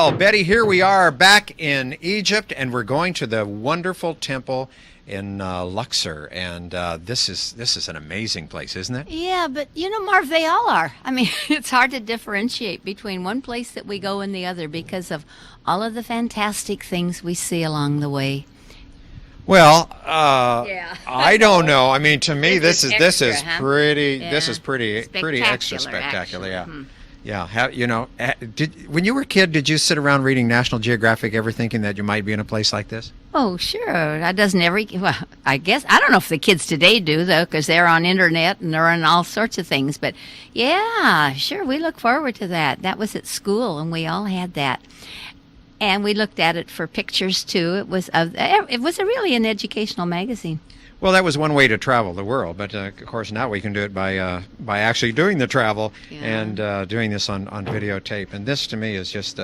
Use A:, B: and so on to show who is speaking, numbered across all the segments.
A: Well, Betty, here we are back in Egypt, and we're going to the wonderful temple in Luxor, and this is an amazing place, isn't it?
B: Yeah, but Marv, they all are. I mean, it's hard to differentiate between one place that we go and the other because of all of the fantastic things we see along the way.
A: Well,
B: Yeah.
A: I don't know. I mean, to me,
B: This
A: this
B: is
A: is
B: extra, huh?
A: pretty
B: Yeah.
A: this is pretty extra spectacular.
B: Spectacular,
A: Yeah.
B: actually.
A: Yeah. When you were a kid, did you sit around reading National Geographic, ever thinking that you might be in a place like this?
B: Oh, sure. That doesn't well, I guess, I don't know if the kids today do, though, because they're on internet and they're on all sorts of things. But, yeah, sure, we look forward to that. That was at school, and we all had that. And we looked at it for pictures, too. It was really an educational magazine.
A: Well, that was one way to travel the world, but of course now we can do it by actually doing the travel and doing this on videotape. And this to me is just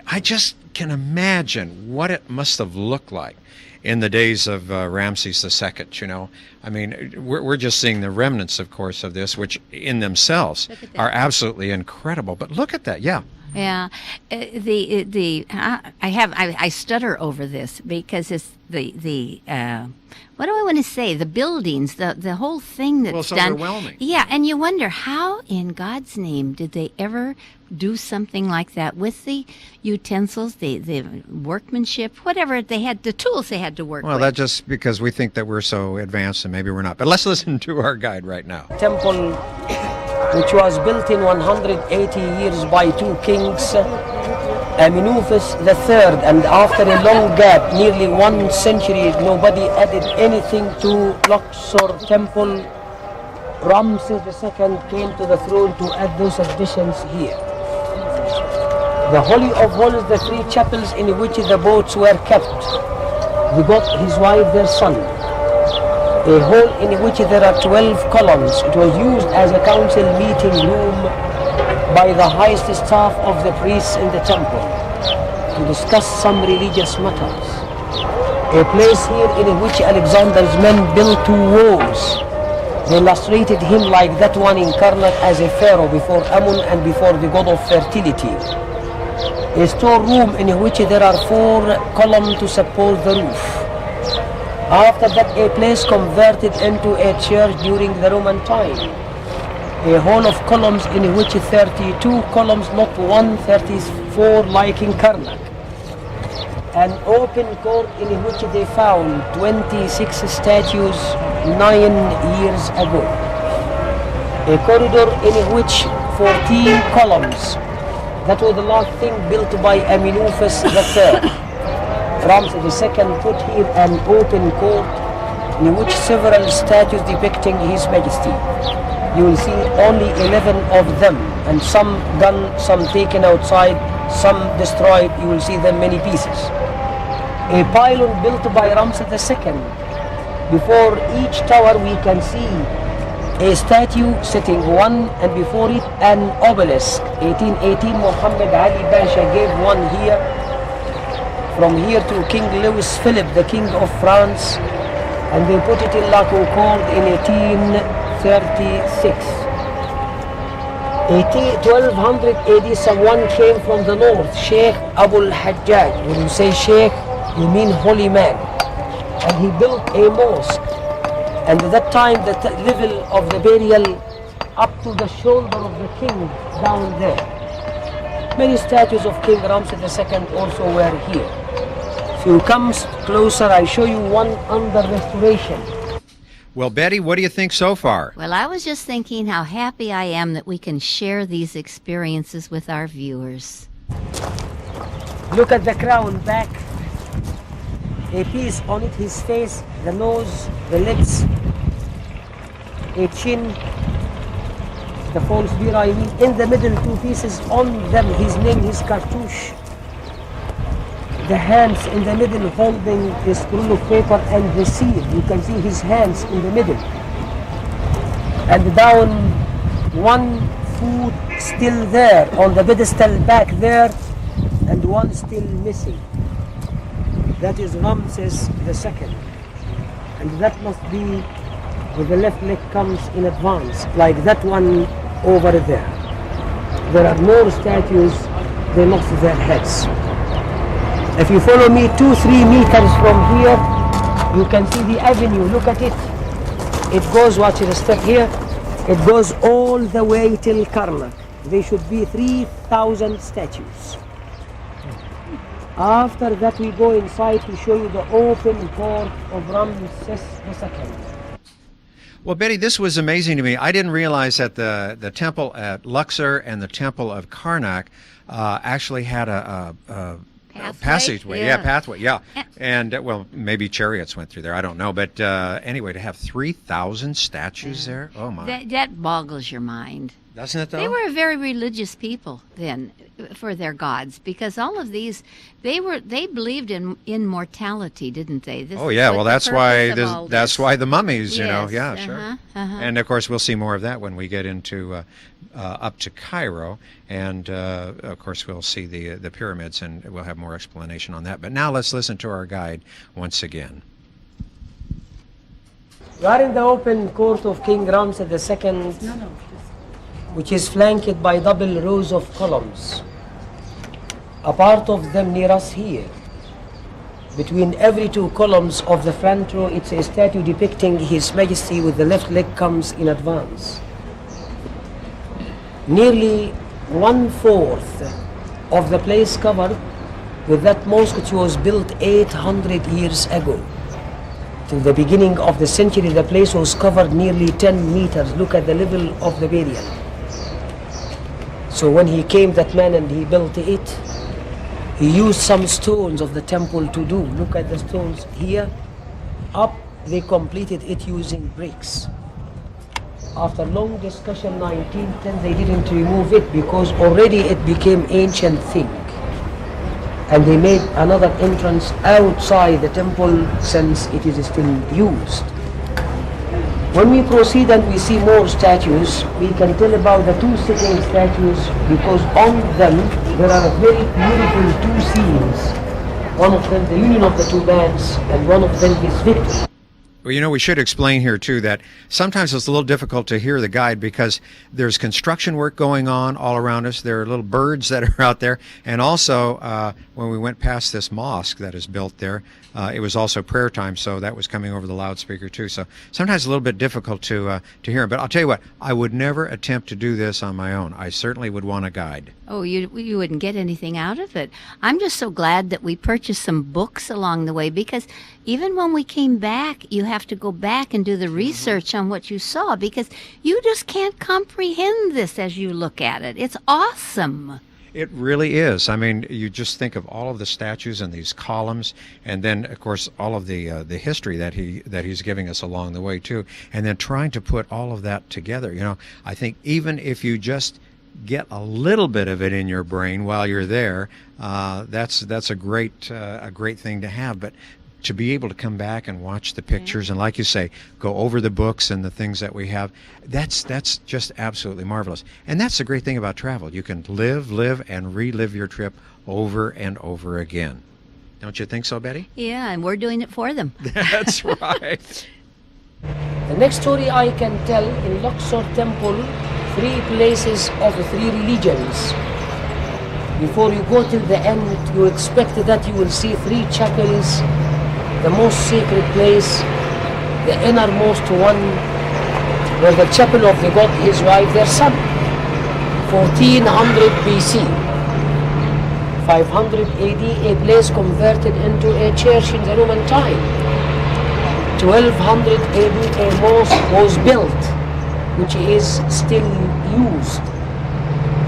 A: I just can imagine what it must have looked like in the days of Ramses II. I mean, we're just seeing the remnants, of course, of this, which in themselves are absolutely incredible. But look at that, yeah.
B: Yeah, I stutter over this because it's the what do I want to say? The buildings, the whole thing that's
A: Well, it's
B: done.
A: overwhelming.
B: Yeah, and you wonder how in God's name did they ever do something like that with the utensils, the workmanship, whatever they had, the tools they had to work
A: Well,
B: with.
A: that's just because we think that we're so advanced, and maybe we're not. But let's listen to our guide right now.
C: Temple which was built in 180 years by two kings, Amenuphis III, and after a long gap, nearly 1 century, nobody added anything to Luxor Temple. Ramses II came to the throne to add those additions here. The Holy of Holies, the 3 chapels in which the boats were kept. The God, his wife, their son. A hall in which there are 12 columns. It was used as a council meeting room by the highest staff of the priests in the temple to discuss some religious matters. A place here in which Alexander's men built 2 walls. They illustrated him like that one in Karnak as a pharaoh before Amun and before the god of fertility. A storeroom in which there are 4 columns to support the roof. After that, a place converted into a church during the Roman time. A hall of columns in which 32 columns, not 134 like in Karnak. An open court in which they found 26 statues 9 years ago. A corridor in which 14 columns. That was the last thing built by Amenuphis III. Ramses II put here an open court in which several statues depicting His Majesty. You will see only 11 of them, and some gone, some taken outside, some destroyed. You will see them many pieces. A pylon built by Ramses II. Before each tower we can see a statue sitting one, and before it an obelisk. 1818 Muhammad Ali Pasha gave one here. From here to King Louis Philippe, the King of France, and they put it in La Concorde in 1836. 1200 AD, someone came from the north, Sheikh Abul Hajjaj. When you say Sheikh, you mean holy man. And he built a mosque. And at that time, the level of the burial up to the shoulder of the king down there. Many statues of King Ramses II also were here. If you come closer, I show you one under restoration.
A: Well, Betty, what do you think so far?
B: Well, I was just thinking how happy I am that we can share these experiences with our viewers.
C: Look at the crown back. A piece on it, his face, the nose, the lips, a chin, the false beard, I mean. In the middle, 2 pieces on them, his name, his cartouche. The hands in the middle holding a scroll of paper and the seal. You can see his hands in the middle. And down 1 foot still there, on the pedestal back there, and 1 still missing. That is Ramses II. And that must be where the left leg comes in advance, like that one over there. There are more statues they lost their heads. If you follow me 2-3 meters from here, you can see the avenue. Look at it. It goes, watch the step here. It goes all the way till Karnak. There should be 3,000 statues. After that, we go inside to show you the open court of Ramses II.
A: Well, Betty, this was amazing to me. I didn't realize that the temple at Luxor and the temple of Karnak actually had a passageway.
B: Yeah.
A: Pathway. Yeah. And, well, maybe chariots went through there. I don't know. But anyway, to have 3,000 statues there, oh, my.
B: That boggles your mind.
A: Doesn't it, though?
B: They were a very religious people then for their gods, because all of these, they believed in immortality, didn't they? This
A: oh, yeah. Well, that's why the mummies, you know.
B: Yes.
A: Yeah, sure. And, of course, we'll see more of that when we get into up to Cairo. And, of course, we'll see the pyramids, and we'll have more explanation on that. But now let's listen to our guide once again.
C: We are in the open court of King Ramses II, which is flanked by double rows of columns. A part of them near us here. Between every two columns of the front row, it's a statue depicting His Majesty with the left leg comes in advance. Nearly 1/4 of the place covered with that mosque, which was built 800 years ago. Till the beginning of the century, the place was covered nearly 10 meters. Look at the level of the burial. So when he came, that man, and he built it, he used some stones of the temple to do. Look at the stones here. Up, they completed it using bricks. After long discussion, 1910, they didn't remove it because already it became ancient thing. And they made another entrance outside the temple since it is still used. When we proceed and we see more statues, we can tell about the two sitting statues because on them there are very beautiful two scenes. One of them, the union of the two bands, and one of them is victory.
A: Well, you know, we should explain here, too, that sometimes it's a little difficult to hear the guide because there's construction work going on all around us. There are little birds that are out there. And also, when we went past this mosque that is built there, it was also prayer time, so that was coming over the loudspeaker, too. So sometimes it's a little bit difficult to hear. But I'll tell you what, I would never attempt to do this on my own. I certainly would want a guide.
B: Oh, you wouldn't get anything out of it. I'm just so glad that we purchased some books along the way, because even when we came back, you have to go back and do the research on what you saw, because you just can't comprehend this as you look at it. It's awesome.
A: It really is. I mean, you just think of all of the statues and these columns, and then, of course, all of the history that he's giving us along the way too, and then trying to put all of that together. You know, I think even if you just get a little bit of it in your brain while you're there, that's a great thing to have. But to be able to come back and watch the pictures and, like you say, go over the books and the things that we have, that's just absolutely marvelous. And that's the great thing about travel. You can live and relive your trip over and over again. Don't you think so, Betty?
B: Yeah, and we're doing it for them.
A: That's right.
C: The next story I can tell, in Luxor Temple, 3 places of the 3 religions. Before you go till the end, you expect that you will see 3 chapels. The most sacred place, the innermost one, where the chapel of the god, his wife, their son. 1400 BC. 500 AD, a place converted into a church in the Roman time. 1200 AD, a mosque was built, which is still used.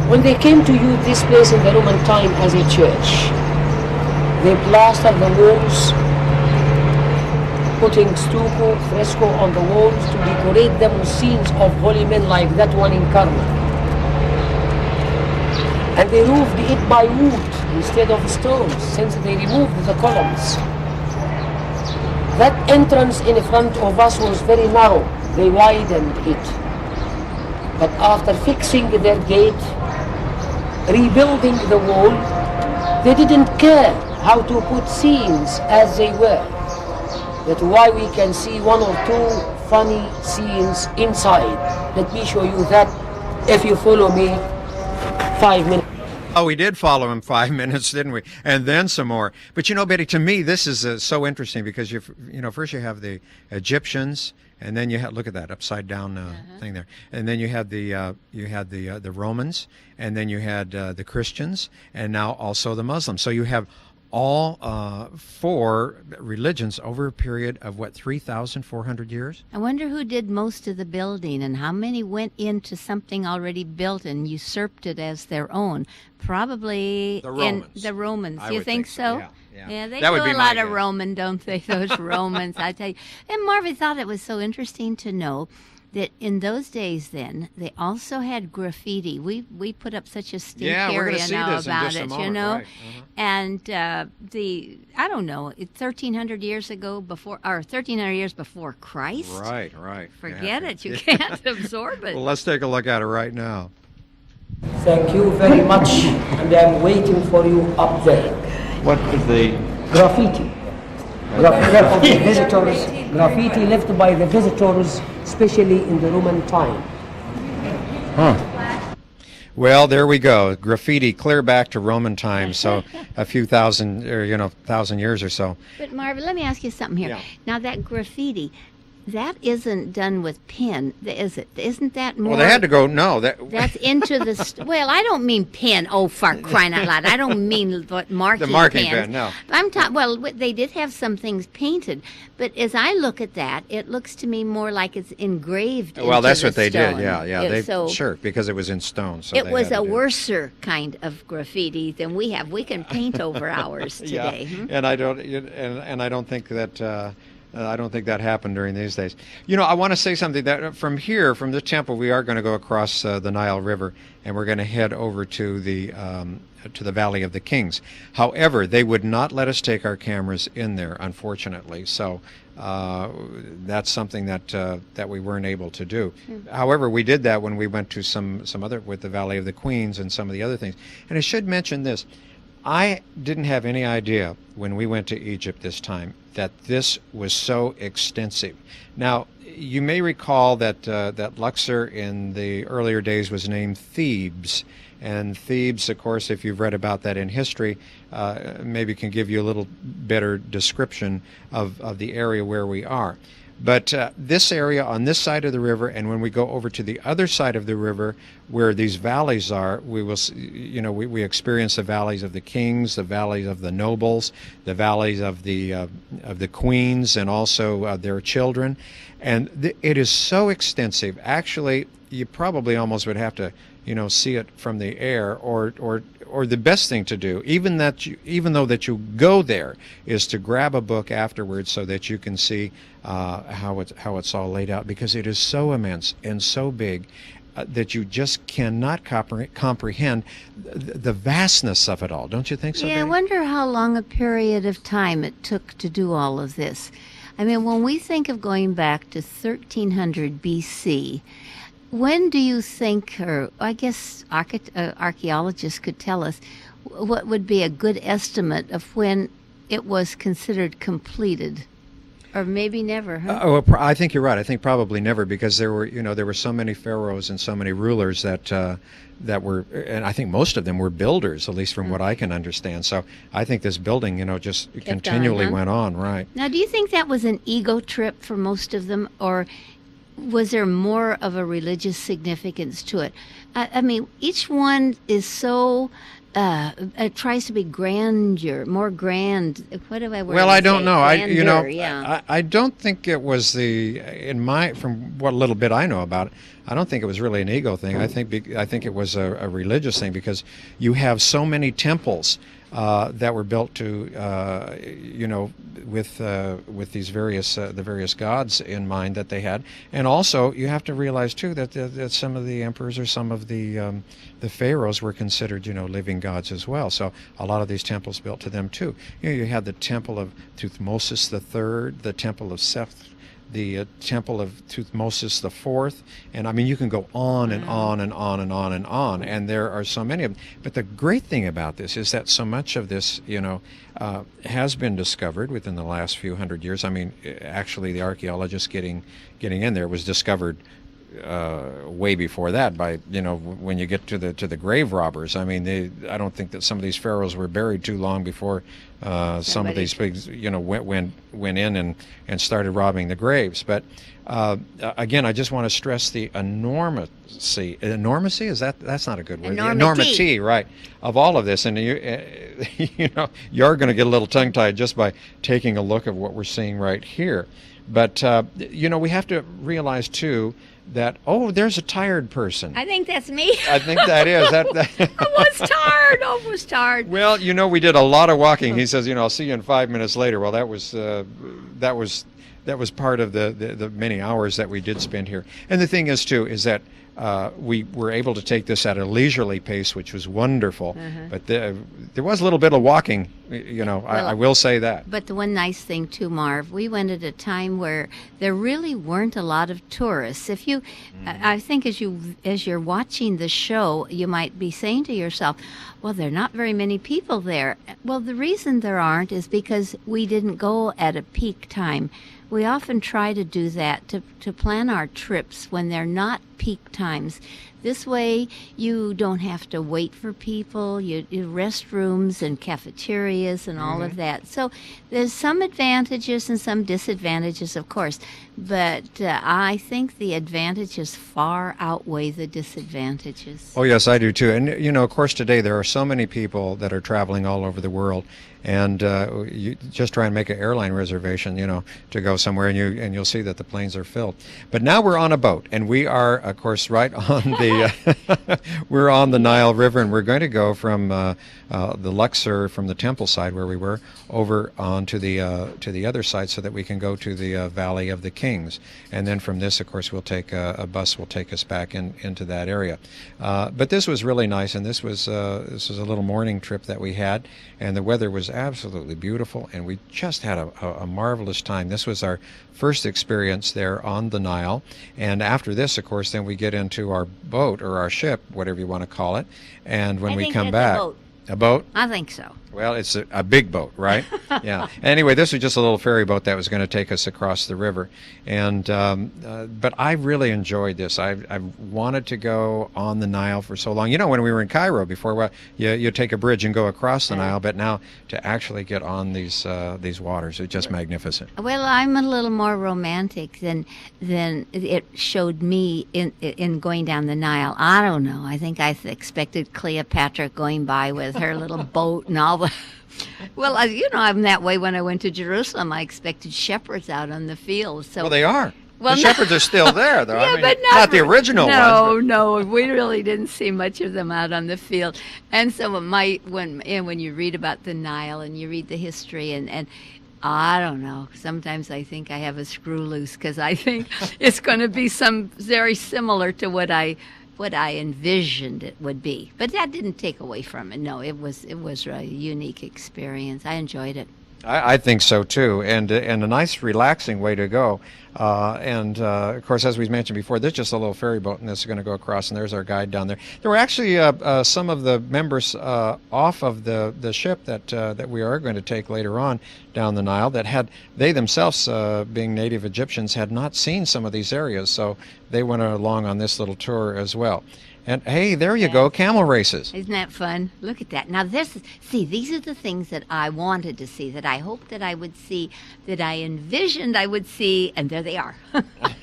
C: When they came to use this place in the Roman time as a church, they plastered the walls, putting stucco, fresco on the walls to decorate them with scenes of holy men like that one in Karnak. And they roofed it by wood instead of stones, since they removed the columns. That entrance in front of us was very narrow. They widened it. But after fixing their gate, rebuilding the wall, they didn't care how to put scenes as they were. That's why we can see 1 or 2 funny scenes inside. Let me show you that if you follow me 5 minutes.
A: Oh, we did follow him 5 minutes, didn't we? And then some more. But you know, Betty, to me, this is so interesting because first you have the Egyptians, and then you have, look at that upside down thing there, and then you had the Romans, and then you had the Christians, and now also the Muslims. So you have all four religions over a period of, what, 3,400 years?
B: I wonder who did most of the building and how many went into something already built and usurped it as their own. Probably
A: the Romans.
B: The Romans.
A: I
B: You
A: would
B: think so?
A: Yeah.
B: They
A: That
B: do
A: would be
B: a
A: my
B: lot of
A: guess.
B: Roman, don't they? Those Romans, I tell you. And Marvin thought it was so interesting to know that in those days then, they also had graffiti. We put up such a stink
A: Yeah, we're gonna
B: area
A: see
B: now
A: this in
B: about
A: just a
B: it,
A: moment,
B: you know?
A: right.
B: And I don't know, 1,300 years ago before, or 1,300 years before Christ?
A: Right.
B: Forget it, you can't absorb it.
A: Well, let's take a look at it right now.
C: Thank you very much, and I'm waiting for you up there.
D: What is the
C: Graffiti. Graffiti of the visitors. Graffiti left by the visitors, especially in the Roman time.
A: Well, there we go. Graffiti clear back to Roman times, so a few thousand, or 1,000 years or so.
B: But Marvin, let me ask you something here.
A: Yeah.
B: Now that graffiti, that isn't done with pen, is it? Isn't that more?
A: Well, they had to go. No,
B: That's into the. Well, I don't mean pen. Oh, for crying out loud! I don't mean what marking.
A: The marking
B: pens.
A: pen, no.
B: I'm talking. Well, they did have some things painted, but as I look at that, it looks to me more like it's engraved.
A: Well,
B: into
A: that's
B: the
A: what they
B: stone.
A: did. Yeah.
B: So
A: Sure, because it was in stone. So
B: it
A: they
B: was
A: had
B: a
A: to do it.
B: worser kind of graffiti than we have. We can paint over ours today.
A: Yeah, and I don't think that. I don't think that happened during these days. I want to say something that from here, from the temple, we are going to go across the Nile River, and we're going to head over to the Valley of the Kings. However, they would not let us take our cameras in there, unfortunately. So that's something that we weren't able to do. However, we did that when we went to some other, with the Valley of the Queens and some of the other things. And I should mention this. I didn't have any idea when we went to Egypt this time that this was so extensive. Now, you may recall that Luxor in the earlier days was named Thebes. And Thebes, of course, if you've read about that in history, maybe can give you a little better description of the area where we are. But this area on this side of the river, and when we go over to the other side of the river, where these valleys are, we will, we experience the valleys of the kings, the valleys of the nobles, the valleys of the queens, and also their children, and it is so extensive. Actually, you probably almost would have to, see it from the air, or the best thing to do, even though that you go there, is to grab a book afterwards so that you can see how it's all laid out, because it is so immense and so big that you just cannot comprehend the vastness of it all. Don't you think so?
B: Yeah, I
A: Betty?
B: wonder how long a period of time it took to do all of this. I mean, when we think of going back to 1300 BC, when do you think, or I guess archaeologists could tell us, what would be a good estimate of when it was considered completed? Or maybe never, huh?
A: I think you're right. I think probably never, because there were so many pharaohs and so many rulers that were, and I think most of them were builders, at least from what I can understand. So I think this building, just continually went on, right?
B: Now, do you think that was an ego trip for most of them, or was there more of a religious significance to it? I mean, each one is so. It tries to be more grand. What do I word?
A: Well, I don't know.
B: Yeah.
A: I don't think it was from what little bit I know about it, I don't think it was really an ego thing. I think it was a religious thing, because you have so many temples that were built to, with these the various gods in mind that they had, and also you have to realize too that some of the emperors or some of the pharaohs were considered, living gods as well. So a lot of these temples built to them too. You had the temple of Thutmosis III, the temple of Seth, the temple of Thutmosis IV, and I mean, you can go on and on and on and on and on, and there are so many of them. But the great thing about this is that so much of this, has been discovered within the last few hundred years. I mean, actually, the archaeologists getting in there was discovered way before that. By when you get to the grave robbers, I mean, I don't think that some of these pharaohs were buried too long before some of these pigs went in and started robbing the graves. But again, I just want to stress the enormity. Enormity, that's not a good word. Enormity, right, of all of this. And you're going to get a little tongue-tied just by taking a look at what we're seeing right here. But we have to realize too that there's a tired person.
B: I think that's me.
A: I think that is that.
B: I was tired. Almost tired.
A: Well, we did a lot of walking. He says, I'll see you in 5 minutes later. Well, that was part of the many hours that we did spend here. And the thing is too is that we were able to take this at a leisurely pace, which was wonderful. But there was a little bit of walking, I will say that.
B: But the one nice thing too, Marv, we went at a time where there really weren't a lot of tourists. If you, I think as you're watching the show, you might be saying to yourself, well, there are not very many people there. Well, the reason there aren't is because we didn't go at a peak time. We often try to do that, to plan our trips when they're not peak times. This way, you don't have to wait for people, you restrooms and cafeterias and all of that. So there's some advantages and some disadvantages, of course. But I think the advantages far outweigh the disadvantages.
A: Oh, yes, I do too. And, of course, today there are so many people that are traveling all over the world. And you just try and make an airline reservation, to go somewhere, and you'll see that the planes are filled. But now we're on a boat, and we are, of course, right on the we're on the Nile River, and we're going to go from the Luxor, from the temple side where we were, over onto the other side, so that we can go to the Valley of the Kings. And then from this, of course, we'll take a bus will take us back into that area. But this was really nice, and this was a little morning trip that we had, and the weather was absolutely beautiful, and we just had a marvelous time. This was our first experience there on the Nile, and after this, of course, then we get into our boat, or our ship, whatever you want to call it, and when we come back, a boat?
B: I think so.
A: Well, it's a big boat, right? Yeah. Anyway, this was just a little ferry boat that was going to take us across the river. And but I really enjoyed this. I wanted to go on the Nile for so long. When we were in Cairo before, well, you take a bridge and go across the Nile, but now to actually get on these waters, it's just magnificent.
B: Well, I'm a little more romantic than it showed me in going down the Nile. I don't know. I think I expected Cleopatra going by with her little boat and all. Well, I'm that way. When I went to Jerusalem, I expected shepherds out on the fields. So,
A: well, they are. Well, the shepherds are still there, though.
B: Yeah, but
A: not the original ones.
B: No, we really didn't see much of them out on the field. And so when you read about the Nile and you read the history and I don't know. Sometimes I think I have a screw loose because I think it's going to be very similar to what I envisioned it would be. But that didn't take away from it. No, it was a unique experience. I enjoyed it.
A: I think so too, and a nice relaxing way to go. Of course, as we mentioned before, there's just a little ferry boat, and this is going to go across, and there's our guide down there. There were actually some of the members off of the ship that we are going to take later on down the Nile they themselves, being native Egyptians, had not seen some of these areas, so they went along on this little tour as well. And hey, there you go, camel races.
B: Isn't that fun? Look at that. Now these are the things that I wanted to see, that I hoped that I would see, that I envisioned I would see, and there they are.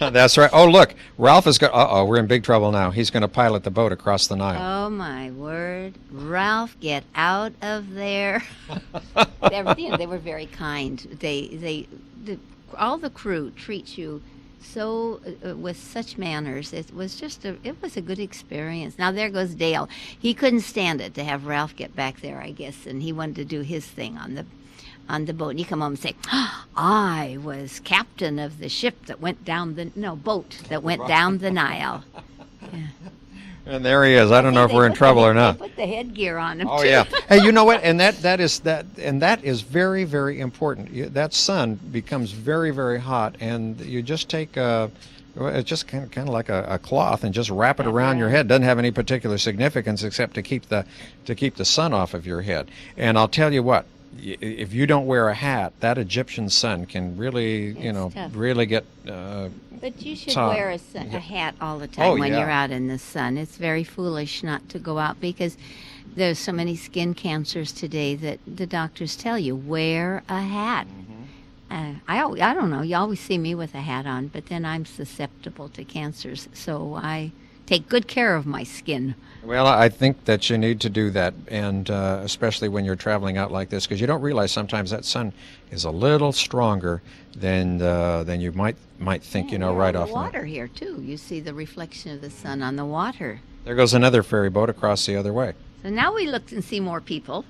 A: That's right. Oh, look, Ralph is going, we're in big trouble now. He's going to pilot the boat across the Nile.
B: Oh, my word. Ralph, get out of there. They were very kind. All the crew treats you so with such manners. It was a good experience. Now there goes Dale. He couldn't stand it to have Ralph get back there, I guess, and he wanted to do his thing on the boat. And you come home and say, I was captain of the ship that went down boat that went down the Nile. Yeah.
A: And there he is. I don't know if we're in trouble or not.
B: They put the headgear on him.
A: Oh, yeah. Hey, you know what? And that is very, very important. That sun becomes very, very hot, and you just take it's just kind of like a cloth and just wrap it around your head. Doesn't have any particular significance except to keep the sun off of your head. And I'll tell you what. if you don't wear a hat, that Egyptian sun can really,
B: Tough.
A: really get.
B: But you should
A: Tom.
B: wear a hat all the time when
A: yeah.
B: you're out in the sun. It's very foolish not to go out because there's so many skin cancers today that the doctors tell you, wear a hat. I don't know. You always see me with a hat on, but then I'm susceptible to cancers, so I take good care of my skin.
A: Well, I think that you need to do that, and especially when you're traveling out like this, because you don't realize sometimes that sun is a little stronger than you might think.
B: Yeah,
A: Right
B: on
A: off
B: the water here too. You see the reflection of the sun on the water.
A: There goes another ferry boat across the other way.
B: So now we look and see more people.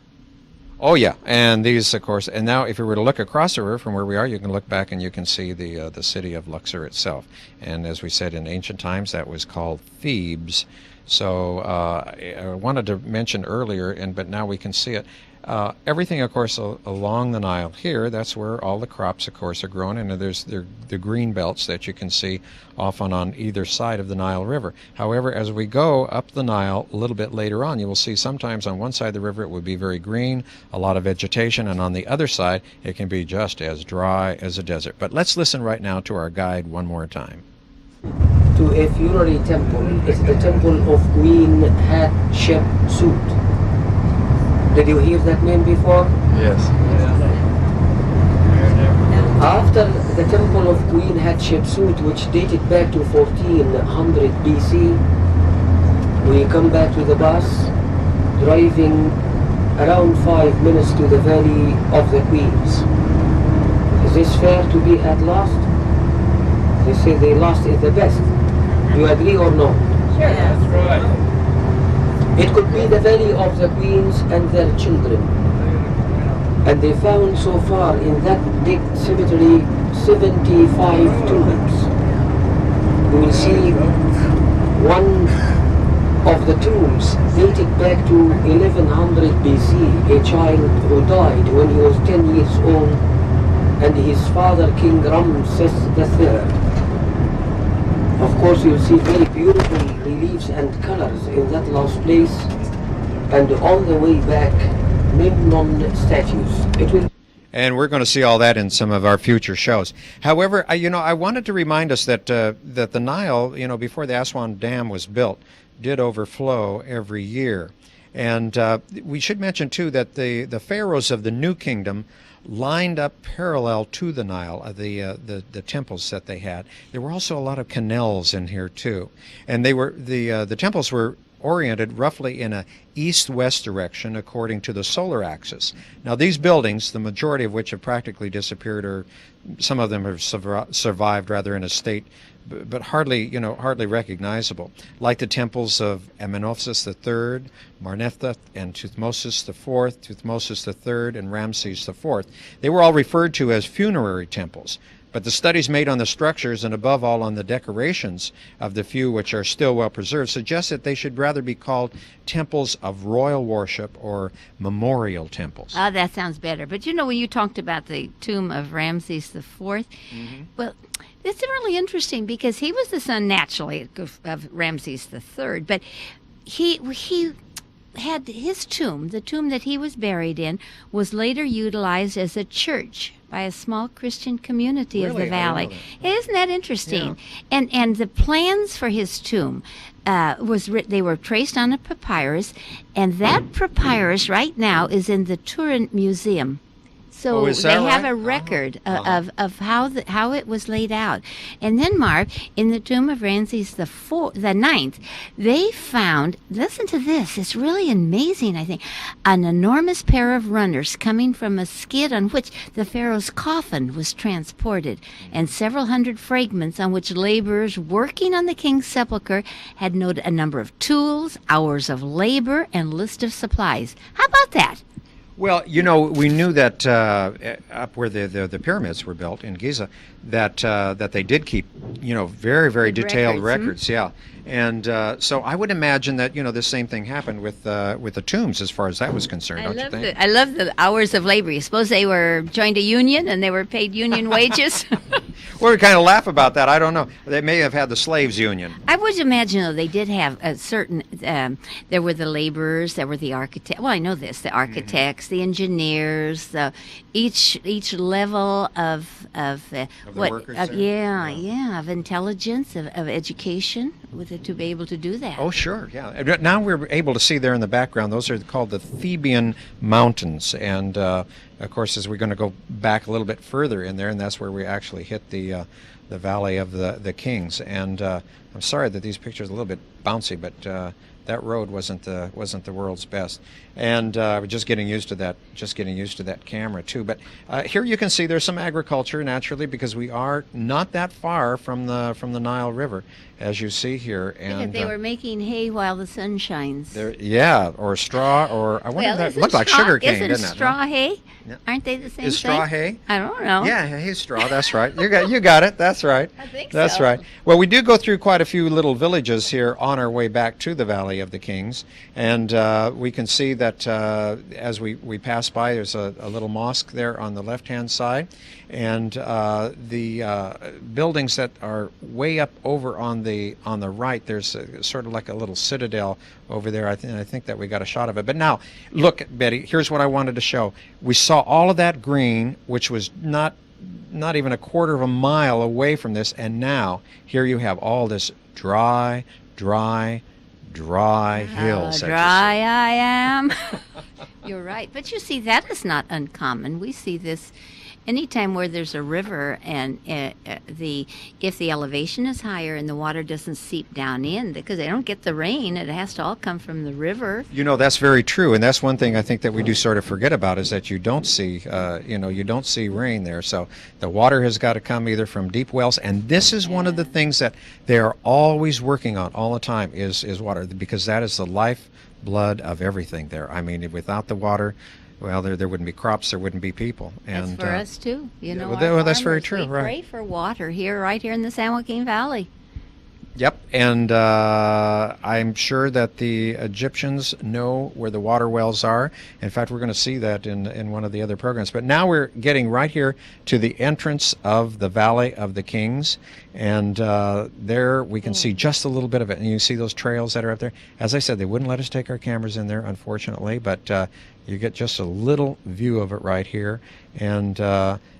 A: Oh yeah, and these, of course, and now if you were to look across the river from where we are, you can look back and you can see the city of Luxor itself. And as we said, in ancient times, that was called Thebes. So I wanted to mention earlier, but now we can see it. Everything, of course, along the Nile here, that's where all the crops, of course, are grown, and there's the green belts that you can see often on either side of the Nile River. However, as we go up the Nile a little bit later on, you will see sometimes on one side of the river it would be very green, a lot of vegetation, and on the other side it can be just as dry as a desert. But let's listen right now to our guide one more time.
C: To a funerary temple. It's the temple of Queen Hatshepsut. Did you hear that name before?
A: Yes.
C: After the temple of Queen Hatshepsut, which dated back to 1400 BC, we come back to the bus, driving around 5 minutes to the Valley of the Queens. Is this fair to be at last? They say the last is the best. You agree or no?
B: Sure. That's right.
C: It could be the Valley of the Queens and their children. And they found so far in that big cemetery 75 tombs. You will see one of the tombs dated back to 1100 BC, a child who died when he was 10 years old, and his father, King Ramses III. Of course, you'll see very beautiful reliefs and colors in that last place, and on the way back, Memnon statues.
A: And we're going to see all that in some of our future shows. However, I wanted to remind us that that the Nile, before the Aswan Dam was built, did overflow every year. And we should mention, too, that the pharaohs of the New Kingdom lined up parallel to the Nile, the temples that they had. There were also a lot of canals in here, too. And they were the temples were oriented roughly in a east-west direction according to the solar axis. Now, these buildings, the majority of which have practically disappeared, or some of them have survived rather in a state but hardly recognizable, like the temples of Amenopsis III, Marnetheth, and Thutmosis IV, Thutmosis III, and Ramses IV. They were all referred to as funerary temples, but the studies made on the structures and above all on the decorations of the few which are still well preserved suggest that they should rather be called temples of royal worship or memorial temples.
B: Oh, that sounds better. But when you talked about the tomb of Ramses IV, well, it's really interesting because he was the son naturally of Ramses III, but he had his tomb, the tomb that he was buried in, was later utilized as a church by a small Christian community of the valley. Isn't that interesting? Yeah. And the plans for his tomb they were traced on a papyrus, and that papyrus right now is in the Turin Museum. So they have a record of how it was laid out. And then, Marv, in the tomb of Ramses the Ninth, they found, listen to this, it's really amazing, I think, an enormous pair of runners coming from a skid on which the pharaoh's coffin was transported, and several hundred fragments on which laborers working on the king's sepulchre had noted a number of tools, hours of labor, and list of supplies. How about that?
A: Well, we knew that up where the pyramids were built in Giza, that they did keep, very, very detailed records. Yeah, and so I would imagine that the same thing happened with the tombs as far as that was concerned. Don't you think?
B: I love the hours of labor. You suppose they were joined a union and they were paid union wages?
A: Well, we kind of laugh about that. I don't know. They may have had the slaves union.
B: I would imagine, though, they did have a certain. There were the laborers, there were the architects. Well, I know this: the architects, the engineers, each level of
A: the workers there?
B: of intelligence, of education, to be able to do that.
A: Oh, sure, yeah. Now we're able to see there in the background. Those are called the Theban Mountains, and of course, as we're going to go back a little bit further in there, and that's where we actually hit the Valley of the Kings. And I'm sorry that these pictures are a little bit bouncy, but that road wasn't the world's best, and we're just getting used to that camera too. But here you can see there's some agriculture naturally, because we are not that far from the Nile River, as you see here. And
B: they were making hay while the sun shines.
A: Or straw, or I wonder that looked like sugar cane, didn't it?
B: Isn't straw hay? Yeah. Aren't they the same
A: Is straw hay?
B: I don't know.
A: Yeah, hay straw. That's right. You got it. That's right.
B: I think
A: That's
B: so.
A: right. Well, we do go through quite a few little villages here on our way back to the Valley of the Kings, and we can see that as we pass by, there's a little mosque there on the left-hand side, and the buildings that are way up over on the right, there's sort of like a little citadel over there. I think that we got a shot of it. But now, look, Betty, here's what I wanted to show. We saw all of that green, which was not even a quarter of a mile away from this, and now here you have all this dry hills.
B: How dry I am. You're right. But you see, that is not uncommon. We see this anytime where there's a river, and if the elevation is higher and the water doesn't seep down in, because they don't get the rain, it has to all come from the river.
A: You know, that's very true, and that's one thing I think that we do sort of forget about, is that you don't see rain there. So the water has got to come either from deep wells, and this is one of the things that they are always working on all the time is water, because that is the lifeblood of everything there. I mean, without the water, well, there wouldn't be crops, there wouldn't be people. And
B: that's for us too. You know,
A: that's very true.
B: We pray for water right here in the San Joaquin Valley.
A: Yep, and I'm sure that the Egyptians know where the water wells are. In fact, we're going to see that in one of the other programs. But now we're getting right here to the entrance of the Valley of the Kings, and there we can see just a little bit of it. And you see those trails that are up there. As I said, they wouldn't let us take our cameras in there, unfortunately, but you get just a little view of it right here. And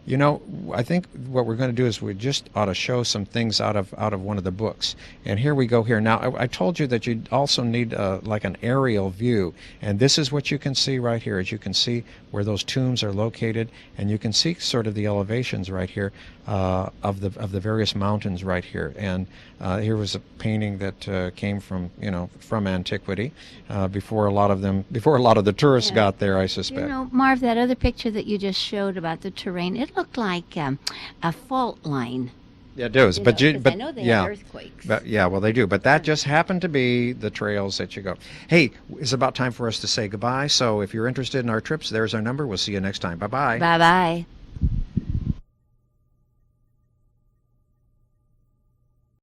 A: you know, I think what we're going to do is we just ought to show some things out of one of the books. And here we go here. Now, I told you that you also need like an aerial view, and this is what you can see right here. As you can see where those tombs are located, and you can see sort of the elevations right here of the various mountains right here. And here was a painting that came from antiquity before a lot of the tourists got there, I suspect.
B: You know, Marv, that other picture that you just showed about the terrain, it looked like a fault line.
A: Yeah, it does. But
B: I know they have earthquakes.
A: But, yeah, well, they do. But that just happened to be the trails that you go. Hey, it's about time for us to say goodbye. So if you're interested in our trips, there's our number. We'll see you next time. Bye-bye.
B: Bye-bye.